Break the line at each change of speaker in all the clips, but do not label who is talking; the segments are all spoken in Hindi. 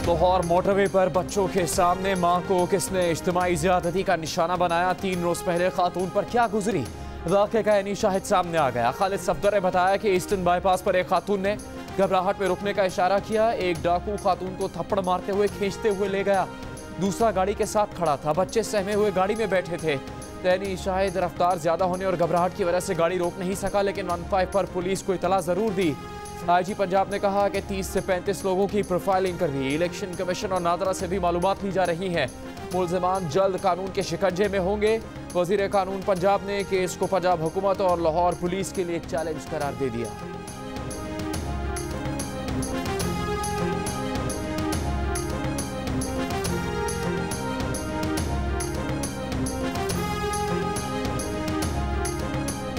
लाहौर मोटरवे पर बच्चों के सामने मां को किसने इज्तिमाई ज़्यादती का निशाना बनाया। 3 रोज पहले खातून पर क्या गुजरी, वाक़े का यानी शाहिद सामने आ गया। खालिद सफदर ने बताया कि ईस्टर्न बाईपास पर एक खातून ने घबराहट में रुकने का इशारा किया। एक डाकू खातून को थप्पड़ मारते हुए खींचते हुए ले गया। दूसरा गाड़ी के साथ खड़ा था, बच्चे सहमे हुए गाड़ी में बैठे थे। यानी शाहिद रफ्तार ज्यादा होने और घबराहट की वजह से गाड़ी रोक नहीं सका, लेकिन 15 पर पुलिस को इतला जरूर दी। आईजी पंजाब ने कहा कि 30 से 35 लोगों की प्रोफाइलिंग कर दी। इलेक्शन कमीशन और नादरा से भी मालूमात ली जा रही हैं। मुल्ज़िमान जल्द कानून के शिकंजे में होंगे। वज़ीर कानून पंजाब ने केस को पंजाब हुकूमत और लाहौर पुलिस के लिए चैलेंज करार दे दिया।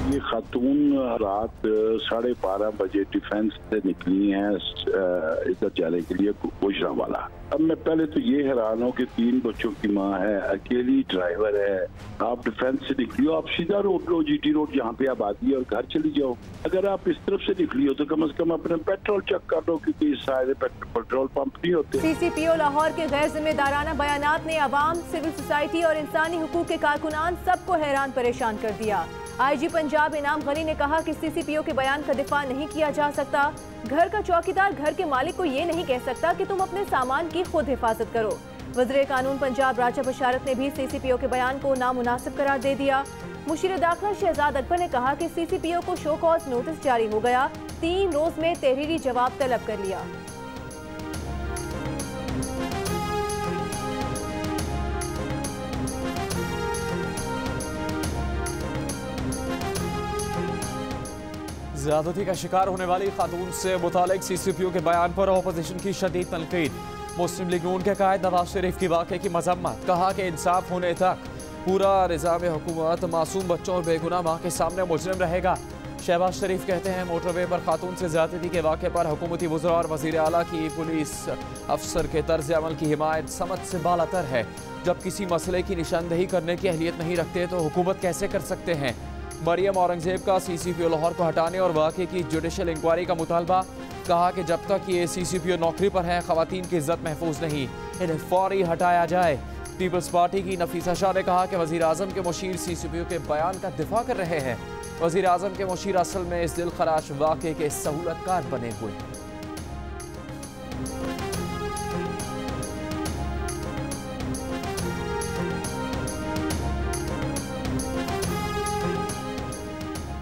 ये खातून रात 12:30 बजे डिफेंस से निकली हैं इधर जाने के लिए गुजरांवाला। अब मैं पहले तो ये हैरान हूँ कि 3 बच्चों की माँ है, अकेली ड्राइवर है। आप डिफेंस से निकली हो, आप सीधा रोड लो, जीटी रोड जहाँ पे आबादी है, और घर चली जाओ। अगर आप इस तरफ से निकली हो तो कम से कम अपने पेट्रोल चेक कर लो, क्योंकि सारे पेट्रोल पंप नहीं होते।
सीसीपीओ लाहौर के गैर जिम्मेदाराना बयानात ने अवाम, सिविल सोसाइटी और इंसानी हुकूक के कारकुनान सबको हैरान परेशान कर दिया। आईजी पंजाब इनाम गनी ने कहा कि सीसीपीओ के बयान का दिफा नहीं किया जा सकता। घर का चौकीदार घर के मालिक को ये नहीं कह सकता कि तुम अपने सामान की खुद हिफाजत करो। वज़ीर कानून पंजाब राजा बशारत ने भी सीसीपीओ के बयान को नामुनासिब करार दे दिया। मुशीर दाखिला शहजाद अकबर ने कहा कि सीसीपीओ को शो कॉज नोटिस जारी हो गया, 3 रोज में तहरीरी जवाब तलब कर लिया।
ज़्यादती का शिकार होने वाली खातून से मुतालिक सीसीपीओ के बयान पर अपोजिशन की शदीद तनकीद। मुस्लिम लीग नून के कायद नवाज शरीफ की वाक़े की मजम्मत। कहा कि इंसाफ होने तक पूरा निज़ाम हुकूमत मासूम बच्चों और बेगुनाह माँ के सामने मुजरिम रहेगा। शहबाज शरीफ कहते हैं मोटरवे पर खातून से ज़्यादती के वाक़े पर हुकूमती वज़रा और वज़ीर आला की पुलिस अफसर के तर्ज अमल की हिमायत समझ से बालातर है। जब किसी मसले की निशानदही करने की अहलियत नहीं रखते तो हुकूमत कैसे कर सकते हैं। मरियम औरंगजेब का सीसीपीओ लाहौर को हटाने और वाक़े की जुडिशल इंक्वायरी का मुतालबा। कहा कि जब तक ये सीसीपीओ नौकरी पर हैं ख़वातीन की इज्जत महफूज नहीं, इन्हें फौरी हटाया जाए। पीपल्स पार्टी की नफीसा शाह ने कहा कि वज़ीर आज़म के मुशीर सीसीपीओ के बयान का दिफा कर रहे हैं। वज़ीर आज़म के मुशीर असल में इस दिलखराश वाक़े के सहूलतकार बने हुए हैं।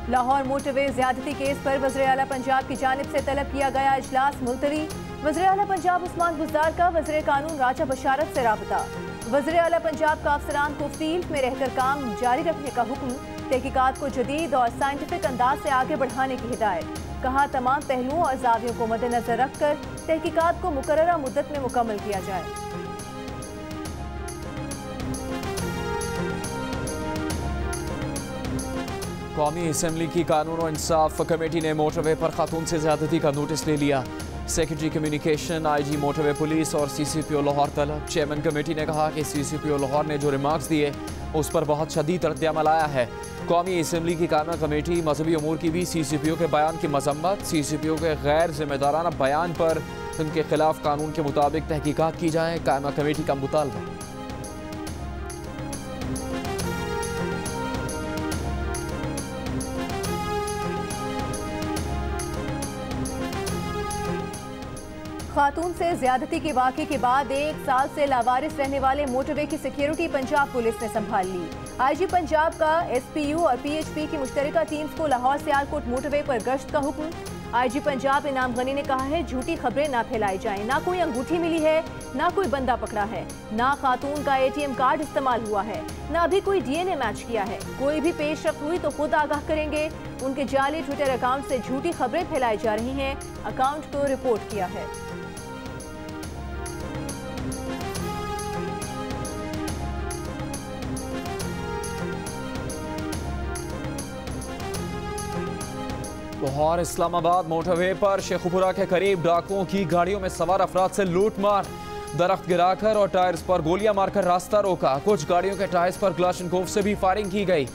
लाहौर मोटरवे ज्यादती केस पर वज़ीर आला पंजाब की जानिब से तलब किया गया इजलास मुलतवी। वज़ीर आला पंजाब उस्मान गुज़दार का वज़ीर कानून राजा बशारत से राबता। वज़ीर आला पंजाब का अफसरान को फील्ड में रहकर काम जारी रखने का हुक्म। तहकीकात को जदीद और साइंटिफिक अंदाज से आगे बढ़ाने की हिदायत। कहा तमाम पहलुओं और ज़ावियों को मद्देनजर रखकर तहकीकात को मुकर्ररा मुद्दत में मुकम्मल किया जाए।
कौमी असम्बली की कानून और इंसाफ कमेटी ने मोटरवे पर खातून से ज़्यादती का नोटिस ले लिया। Secretary communication, IG motorway police और सीसीपीओ लाहौर तलब। चेयरमैन कमेटी ने कहा कि सीसीपीओ लाहौर ने जो रिमार्क्स दिए उस पर बहुत शदीद रद्द-ए-अमल आया है। कौमी असम्बली की कायमा कमेटी मजहबी अमूर की भी सीसीपीओ के बयान की मजम्मत। सीसीपीओ के गैर जिम्मेदाराना बयान पर उनके खिलाफ कानून के मुताबिक तहकीकात की जाए, कायमा कमेटी का मुतालबा।
खातून से ज्यादती के वाक़े के बाद 1 साल से लावारिस रहने वाले मोटरवे की सिक्योरिटी पंजाब पुलिस ने संभाल ली। आईजी पंजाब का एसपीयू और पीएचपी की मुश्तरका टीम्स को लाहौर से सियालकोट मोटरवे पर गश्त का हुक्म। आईजी पंजाब इनाम गनी ने कहा है झूठी खबरें ना फैलाई जाएं। ना कोई अंगूठी मिली है, ना कोई बंदा पकड़ा है, ना खातून का एटीएम कार्ड इस्तेमाल हुआ है, ना अभी कोई डीएनए मैच किया है। कोई भी पेशरफ्त हुई तो खुद आगाह करेंगे। उनके जाली ट्विटर अकाउंट से झूठी खबरें फैलाई जा रही हैं, अकाउंट को रिपोर्ट किया है।
लाहौर इस्लामाबाद मोटरवे पर शेखुपुरा के करीब डाकुओं की गाड़ियों में सवार अफराद से लूटमार। दरख्त गिराकर और टायर्स पर गोलियां मारकर रास्ता रोका। कुछ गाड़ियों के टायर्स पर क्लाशनकोव से भी फायरिंग की गई।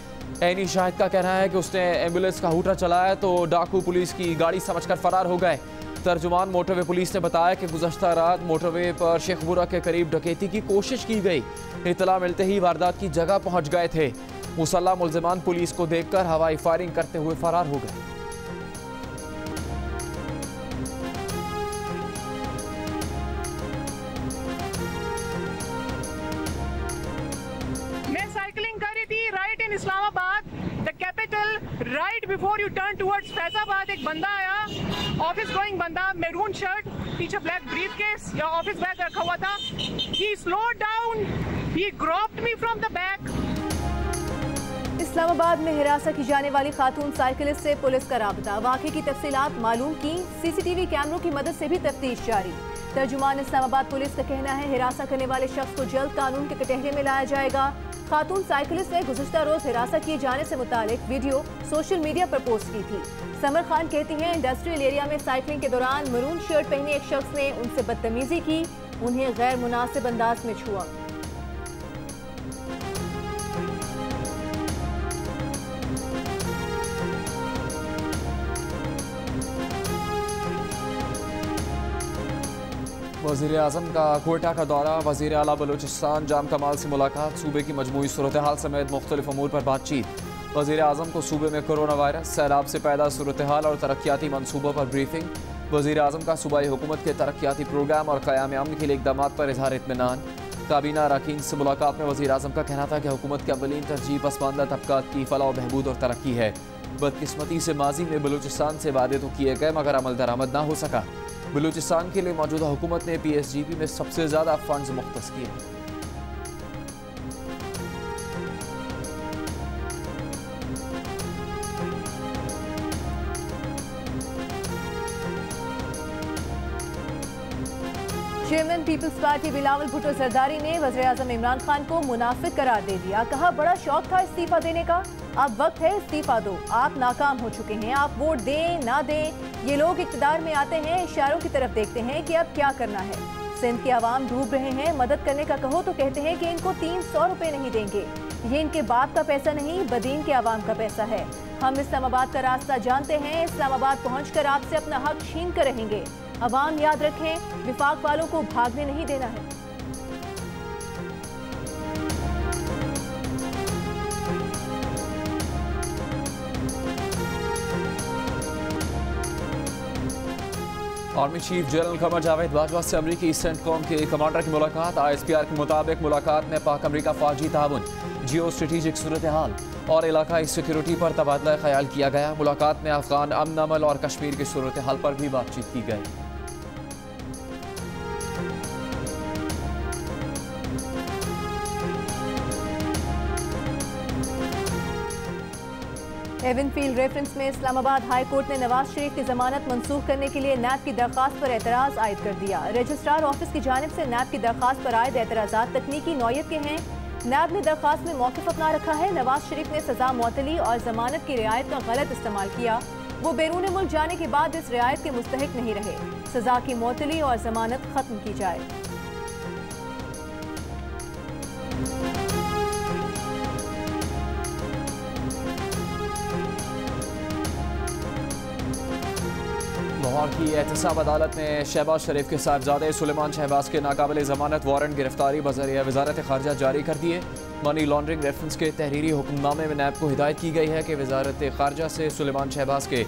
एनी शाहिद का कहना है कि उसने एम्बुलेंस का हूटा चलाया तो डाकू पुलिस की गाड़ी समझकर फरार हो गए। तर्जुमान मोटरवे पुलिस ने बताया कि गुज़श्ता रात मोटरवे पर शेखपुरा के करीब डकैती की कोशिश की गई। इतला मिलते ही वारदात की जगह पहुंच गए थे। मुसल्लह मुल्ज़िमान पुलिस को देखकर हवाई फायरिंग करते हुए फरार हो गए।
मैं साइकिलिंग कर रही थी right in Islamabad the capital. Right before you turn towards Faizabad एक बंदा आया, ऑफिस गोइंग बंदा, मैरून शर्ट, पीछे ब्लैक ब्रीफकेस या ऑफिस बैग रखा हुआ था। He slowed down, he grabbed me from the back.
Islamabad में हिरासत की जाने वाली खातून साइकिलिस्ट से पुलिस का राबता, वाक़े की तफसीलात मालूम की, सीसीटीवी कैमरों की मदद से भी तफ्तीश जारी। तर्जुमान इस्लामाबाद पुलिस का कहना है हिरासत करने वाले शख्स को जल्द कानून के कटहरे में लाया जाएगा। खातून साइकिलिस्ट ने गुज़श्ता रोज हिरासत किए जाने से मुतालिक वीडियो सोशल मीडिया पर पोस्ट की थी। समर खान कहती हैं इंडस्ट्रियल एरिया में साइकिलिंग के दौरान मरून शर्ट पहने एक शख्स ने उनसे बदतमीजी की, उन्हें गैर मुनासिब अंदाज में छुआ।
वज़ीर आज़म का कोयटा का दौरा, वज़ीर आला बलूचिस्तान जाम कमाल से मुलाकात, सूबे की मजमूई सूरत हाल समेत मुख्तलिफ अमूर पर बातचीत। वज़ीर आज़म को सूबे में कोरोना वायरस, सैलाब से पैदा सूरत हाल और तरक्याती मनसूबों पर ब्रीफिंग। वज़ीर आज़म का सूबाई हुकूमत के तरक्याती प्रोग्राम और क़याम अमन के लिए इक़दाम पर इज़हार इत्मीनान। काबीना अरकान से मुलाकात में वज़ीर आज़म का कहना था कि हुकूमत की अव्वलीन तरजीह पसमानदा तबकात की फलाह व बहबूद और तरक्की है। बदकिस्मती से माजी में बलूचिस्तान से वादे तो किए गए मगर अमल दरामद ना हो सका। बलूचिस्तान के लिए मौजूदा हुकूमत ने PSGP में सबसे ज़्यादा फंड्स मुख्तस किए।
चेयरमैन पीपल्स पार्टी बिलावल भुट्टो जरदारी ने वज़ीर आज़म इमरान खान को मुनाफिक करार दे दिया। कहा बड़ा शौक था इस्तीफा देने का, अब वक्त है इस्तीफा दो। आप नाकाम हो चुके हैं, आप वोट दें ना दें, ये लोग इक़्तिदार में आते हैं, इशारों की तरफ देखते हैं कि अब क्या करना है। सिंध के अवाम डूब रहे हैं, मदद करने का कहो तो कहते हैं कि इनको 300 रुपए नहीं देंगे। ये इनके बाप का पैसा नहीं, बदीन के अवाम का पैसा है। हम इस्लामाबाद का रास्ता जानते हैं, इस्लामाबाद पहुँच कर आपसे अपना हक छीन कर रहेंगे। अवाम याद रखें, विफाक वालों को भागने नहीं देना है।
Army chief general Qamar Javed Bajwa से अमरीकी सेंटकॉम के कमांडर की मुलाकात। ISPR के मुताबिक मुलाकात में पाक अमरीका फौजी ताउन, जियो स्ट्रेटेजिक सूरत हाल और इलाकाई सिक्योरिटी पर तबादला ख्याल किया गया। मुलाकात में अफगान अमन अमल और कश्मीर की सूरत हाल पर भी बातचीत की गई।
एवनफील्ड रेफरेंस में इस्लामाबाद हाई कोर्ट ने नवाज शरीफ की जमानत मंसूख करने के लिए नैब की दरख्वास्त पर एतराज़ आयद कर दिया। रजिस्ट्रार ऑफिस की जानिब से नैब की दरख्वास्त पर आयद एतराज़ात तकनीकी नौयत के हैं। नैब ने दरख्वास्त में मौक़िफ़ अपना रखा है। नवाज शरीफ ने सजा मुअत्तली और जमानत की रियायत का गलत इस्तेमाल किया। वो बैरून मुल्क जाने के बाद इस रियायत के मुस्तहिक नहीं रहे। सजा की मुअत्तली और जमानत खत्म की जाए।
लाहौर की एहतसाब अदालत ने शहबाज शरीफ के साहबजादे सुलेमान शहबाज के नाकाबिल ज़मानत वारंट गिरफ्तारी बज़रिया वज़ारत ख़ारजा जारी कर दिए। मनी लॉन्ड्रिंग रेफरेंस के तहरीरी हुक्मनामे में नैब को हिदायत की गई है कि वज़ारत ख़ारजा से सुलेमान शहबाज के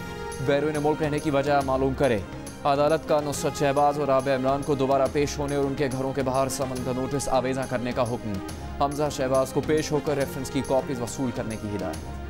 बैरून मुल्क रहने की वजह मालूम करे। अदालत का नुसरत शहबाज और राबिया इमरान को दोबारा पेश होने और उनके घरों के बाहर समन का नोटिस आवेज़ा करने का हुक्म। हमजा शहबाज को पेश होकर रेफरेंस की कॉपीज़ वसूल करने की हिदायत।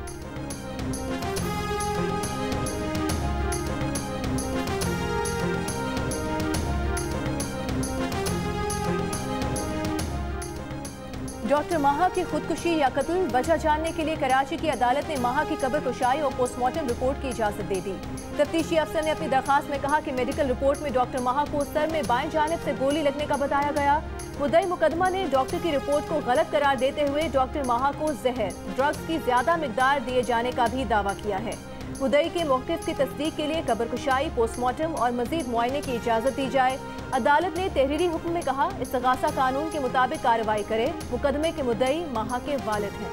डॉक्टर माहा की खुदकुशी या कत्ल वजह जानने के लिए कराची की अदालत ने माहा की कब्र कुशाई और पोस्टमार्टम रिपोर्ट की इजाजत दे दी। तफ्तीशी अफसर ने अपनी दरखास्त में कहा कि मेडिकल रिपोर्ट में डॉक्टर माहा को सर में बाएं जानिब से गोली लगने का बताया गया। मुद्दई मुकदमा ने डॉक्टर की रिपोर्ट को गलत करार देते हुए डॉक्टर माहा को जहर, ड्रग्स की ज्यादा मिकदार दिए जाने का भी दावा किया है। मुद्दई के मौक़िफ़ की तस्दीक के लिए कब्र कुशाई, पोस्टमार्टम और मजीद मुआयने की इजाज़त दी जाए। अदालत ने तहरीरी हुक्म में कहा इस्तगासा कानून के मुताबिक कार्रवाई करे। मुकदमे के मुद्दई माहा के वालिद हैं।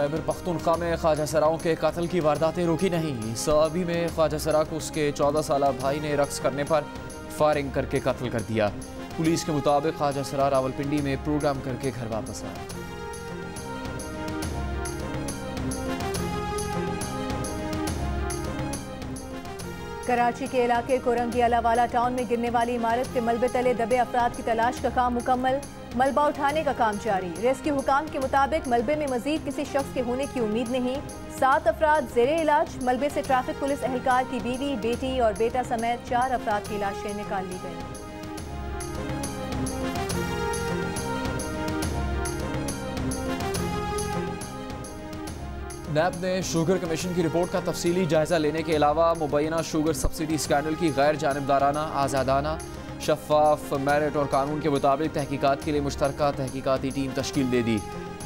खैबर पख्तूनख्वा में ख्वाजा सराओं के कत्ल की वारदातें रुकी नहीं। सवाबी में ख्वाजा सरा को उसके 14 साल भाई ने रक्स करने पर फायरिंग करके कत्ल कर दिया। पुलिस के मुताबिक ख्वाजा सरा रावलपिंडी में प्रोग्राम करके घर वापस आया।
कराची के इलाके कोरंगियाला वाला टाउन में गिरने वाली इमारत के मलबे तले दबे अफराद की तलाश का काम मुकम्मल। मलबा उठाने का काम जारी। रेस्क्यू हुकाम के मुताबिक मलबे में मजीद किसी शख्स के होने की उम्मीद नहीं। 7 अफराद जेरे इलाज। मलबे से ट्रैफिक पुलिस एहलकार की बीवी, बेटी और बेटा समेत 4 अफराद की लाशें निकाल ली गई।
नैब ने शुगर कमीशन की रिपोर्ट का तफसीली जायजा लेने के अलावा मुबैना शुगर सब्सिडी स्कैंडल की गैर जानिबदाराना, आज़ादाना, शफाफ, मेरिट और कानून के मुताबिक तहकीकात के लिए मुश्तरका तहकीकाती टीम तश्कील दे दी।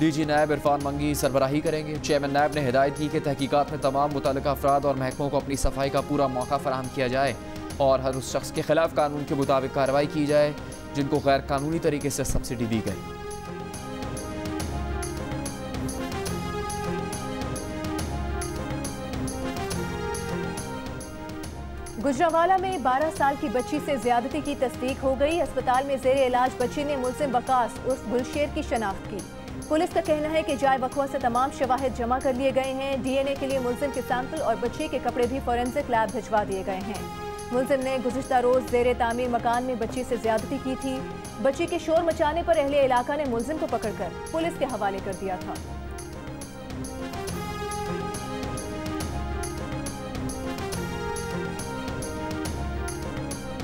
DG नैब इरफान मंगी सरबराही करेंगे। चेयरमैन नैब ने हिदायत की कि तहकीकात में तमाम मुतल्लिका अफराद और महकमों को अपनी सफाई का पूरा मौका फराहम किया जाए और हर उस शख्स के खिलाफ कानून के मुताबिक कार्रवाई की जाए जिनको गैर कानूनी तरीके से सब्सिडी दी गई।
गुजरावाला में 12 साल की बच्ची से ज्यादती की तस्दीक हो गई। अस्पताल में जेरे इलाज बच्ची ने मुल्जिम वकास उर्फ गुलशेर की शनाख्त की। पुलिस का कहना है कि जाय वकवा से तमाम शवाहिद जमा कर लिए गए हैं। DNA के लिए मुल्जिम के सैंपल और बच्ची के कपड़े भी फोरेंसिक लैब भिजवा दिए गए हैं। मुल्जिम ने गुज़िश्ता रोज जेरे तामीर मकान में बच्ची से ज्यादती की थी। बच्ची के शोर मचाने पर अहले इलाका ने मुल्जिम को पकड़कर पुलिस के हवाले कर दिया था।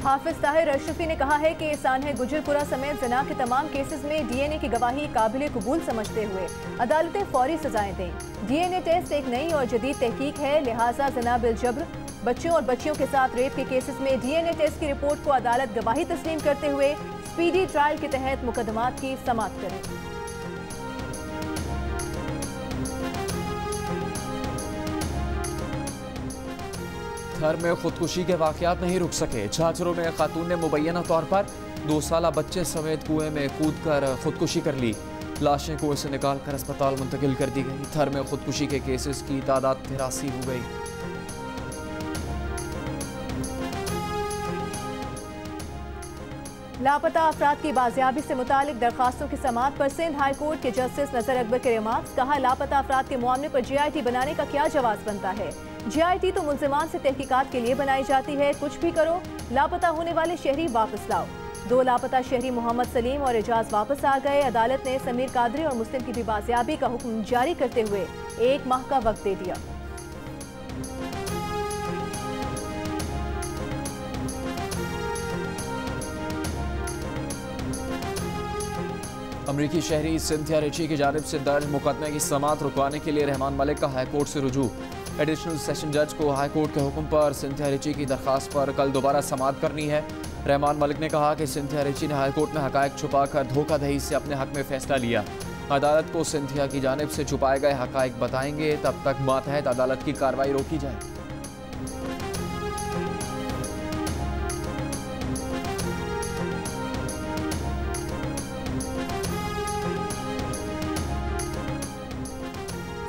हाफिज ताहिर अशरफी ने कहा है कि सानह गुजरपुरा समेत जना के तमाम केसेस में DNA की गवाही काबिल कबूल समझते हुए अदालतें फौरी सजाएं दें। DNA टेस्ट एक नई और जदीद तहकीक है, लिहाजा जना बिल जब्र बच्चों और बच्चियों के साथ रेप के केसेस में DNA टेस्ट की रिपोर्ट को अदालत गवाही तस्लीम करते हुए स्पीडी ट्रायल के तहत मुकदमात की समाअत करे।
घर में खुदकुशी के वाकयात नहीं रुक सके। झाझरों में खातून ने मुबैना तौर पर 2 साला बच्चे समेत कुएं में कूदकर खुदकुशी कर ली। लाशें कुएं से निकालकर अस्पताल मुंतकिल कर दी गई। थर में खुदकुशी के केसेस की तादाद 83 हो गई।
लापता अफराद की बाजियाबी से मुतालिक दरखास्तों की समाअत पर सिंध हाई कोर्ट के जस्टिस नजर अकबर के रिमार्क्स। कहा, लापता अफराद के मामले पर GIT बनाने का क्या जवाब बनता है। GIT तो मुल्जिमान से तहकीकात के लिए बनाई जाती है। कुछ भी करो, लापता होने वाले शहरी वापस लाओ। 2 लापता शहरी मोहम्मद सलीम और एजाज वापस आ गए। अदालत ने समीर कादरी और मुस्लिम की भी बाजियाबी का हुक्म जारी करते हुए 1 माह का वक्त दे दिया।
अमरीकी शहरी सिंथिया रिची की जानिब से दर्ज मुकदमे की समाअत रुकवाने के लिए रहमान मलिक का हाईकोर्ट से रुजू। एडिशनल सेशन जज को हाईकोर्ट के हुक्म पर सिंथिया रिची की दरख्वास्त पर कल दोबारा समाअत करनी है। रहमान मलिक ने कहा कि सिंथिया रिची ने हाईकोर्ट में हकायक छुपाकर धोखाधड़ी से अपने हक में फैसला लिया। अदालत को सिंथिया की जानिब से छुपाए गए हकायक बताएंगे, तब तक मातहत अदालत की कार्रवाई रोकी जाए।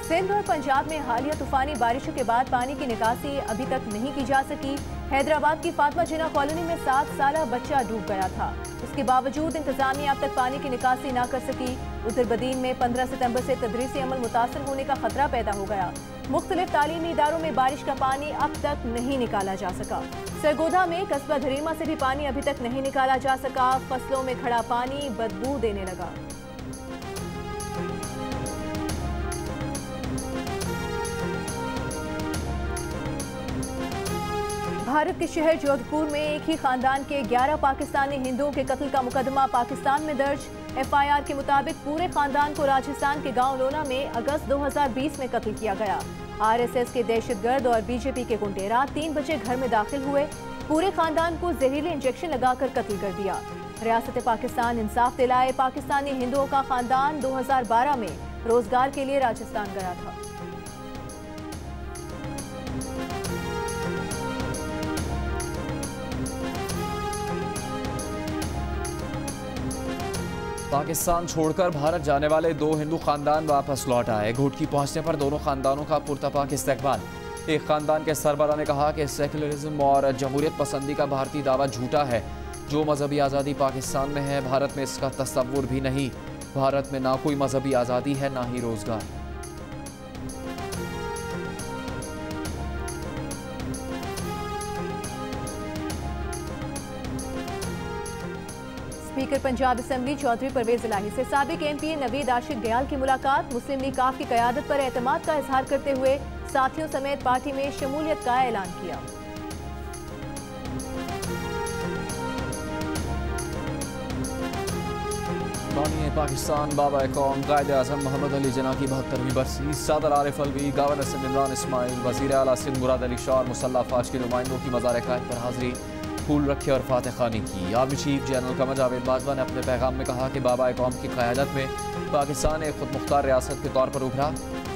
सिंध और पंजाब में हालिया तूफानी बारिशों के बाद पानी की निकासी अभी तक नहीं की जा सकी। हैदराबाद की फातिमा जिन्ना कॉलोनी में 7 साला बच्चा डूब गया था। उसके बावजूद इंतजामिया अब तक पानी की निकासी ना कर सकी। उधर बदीन में 15 सितंबर से तदरीसी अमल मुतासर होने का खतरा पैदा हो गया। मुख्तलिफ तालीमी इदारों में बारिश का पानी अब तक नहीं निकाला जा सका। सरगोधा में कस्बा धरीमा से भी पानी अभी तक नहीं निकाला जा सका। फसलों में खड़ा पानी बदबू देने लगा। भारत के शहर जोधपुर में एक ही खानदान के 11 पाकिस्तानी हिंदुओं के कत्ल का मुकदमा पाकिस्तान में दर्ज। FIR के मुताबिक पूरे खानदान को राजस्थान के गांव लोना में अगस्त 2020 में कत्ल किया गया। RSS के दहशतगर्द और BJP के गुंडे रात 3 बजे घर में दाखिल हुए। पूरे खानदान को जहरीले इंजेक्शन लगाकर कत्ल कर दिया। रियासत पाकिस्तान इंसाफ दिलाए। पाकिस्तानी हिंदुओं का खानदान 2012 में रोजगार के लिए राजस्थान गया था।
पाकिस्तान छोड़कर भारत जाने वाले 2 हिंदू खानदान वापस लौट आए। घोटकी पहुंचने पर दोनों खानदानों का पुरतपाक इस्तकबाल। एक खानदान के सरबराह ने कहा कि सेकुलरिज्म और जमहूरियत पसंदी का भारतीय दावा झूठा है। जो मजहबी आज़ादी पाकिस्तान में है, भारत में इसका तस्वुर भी नहीं। भारत में ना कोई मजहबी आज़ादी है, ना ही रोजगार।
स्पीकर पंजाब असेंबली चौधरी परवेज इलाही से साबिक MP नवीद आशिक दयाल की मुलाकात। मुस्लिम लीग काफ की क़यादत पर एतमाद का इजहार करते हुए साथियों समेत पार्टी में शमूलियत का ऐलान किया।
बानी पाकिस्तान बाबा कौम कायद-ए-आज़म मोहम्मद अली जिन्ना की 72वीं बरसी। सदर आरिफ अलवी, गवर्नर सिंध इमरान इस्माइल, वज़ीर आला सिंध मुराद अली शाह और मुसल्लह अफवाज के नुमाइंदों की मज़ार कायद पर हाज़री, फूल रखे और फातह खानी की। Army chief general Qamar Javed Bajwa ने अपने पैगाम में कहा कि बाबा कौम की क़यादत में पाकिस्तान एक खुद मुख्तार रियासत के तौर पर उभरा।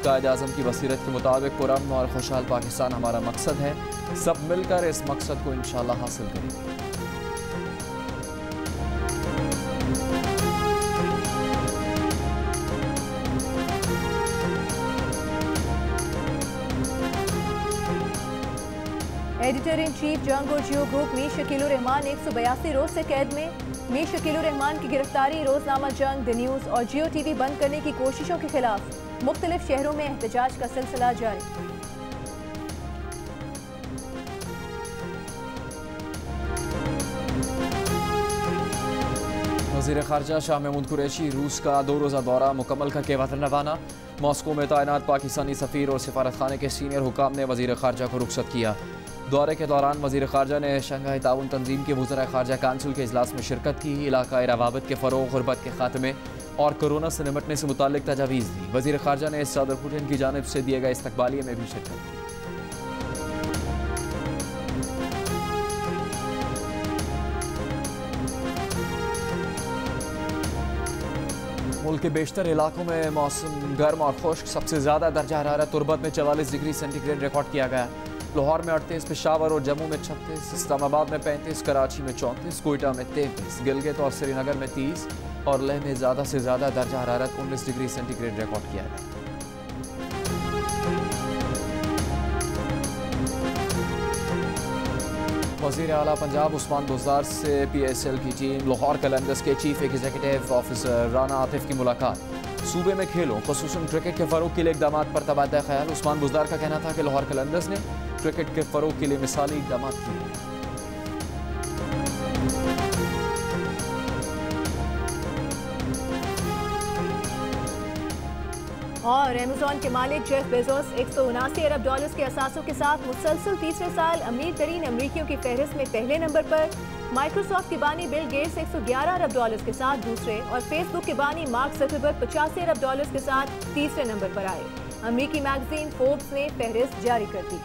कायद-ए-आज़म की बसीरत के मुताबिक पुरअमन और खुशहाल पाकिस्तान हमारा मकसद है। सब मिलकर इस मकसद को इंशाअल्लाह हासिल करेंगे।
एडिटर इन चीफ जंग और जियो ग्रुप मीर शकीलुर रहमान 182 रोज से कैद में। मीर शकीलुर रहमान की गिरफ्तारी रोजनामा जंग, द न्यूज़ और जियो TV बंद करने की कोशिशों के खिलाफ मुख्तलिफ शहरों में एहतजाज का सिलसिला जारी।
वज़ीर ख़ारजा शाह महमूद कुरैशी रूस का 2 रोज़ा दौरा मुकम्मल करके वतन रवाना। मॉस्को में तैनात पाकिस्तानी सफ़ीर और सिफारतखाने के सीनियर हुकाम ने वज़ीर ख़ारजा को रुखसत किया। दौरे के दौरान वज़ीर ख़ारजा ने शंघाई ताउन तंजीम के वज़राए ख़ारजा काउंसिल के इजलास में शिरकत की। इलाक़ाई रवाबत के फ़रोग़, गुरबत के ख़ात्मे और कोरोना से निपटने से मुताल्लिक़ तजावीज़ दी। वज़ीर ख़ारजा ने सदर पुतिन की जानिब से दिए गए इस्तकबालिये में भी शिरकत की। मुल्क के बेशतर इलाकों में मौसम गर्म और खुश्क। सबसे ज़्यादा दर्जा हरारत तुरबत में 44 डिग्री सेंटीग्रेड रिकॉर्ड किया गया। लाहौर में 38, पेशावर और जम्मू में 36, इस्लामाबाद में 35, कराची में 34, कोयटा में 33, गिलगित और श्रीनगर में 30 और लेह में ज़्यादा से ज़्यादा दर्जा हरारत 19 डिग्री सेंटीग्रेड रिकॉर्ड किया गया। वज़ीर आला पंजाब उस्मान बुज़दार से PSL की टीम लाहौर कलंदर्स के chief executive officer Rana Atif की मुलाकात। सूबे में खेलों ख़ुसूसन क्रिकेट के फ़रोग़ के लिए इक़दाम पर तबादला ख्याल। उस्मान बुज़दार का कहना था कि लाहौर कलंदर्स ने क्रिकेट के फ़रोग़ के लिए मिसाली इक़दाम किए।
और अमेज़न के मालिक जेफ बेजोस 179 अरब डॉलर्स के असासों के साथ मुसलसल तीसरे साल अमीर तरीन अमरीकियों की फहरिस्त में पहले नंबर पर। माइक्रोसॉफ्ट के बानी बिल गेट्स 111 अरब डॉलर्स के साथ दूसरे और फेसबुक के बानी मार्क ज़करबर्ग 85 अरब डॉलर्स के साथ तीसरे नंबर पर आए। अमरीकी मैगजीन फोर्ब्स ने फहरिस्त जारी कर दी।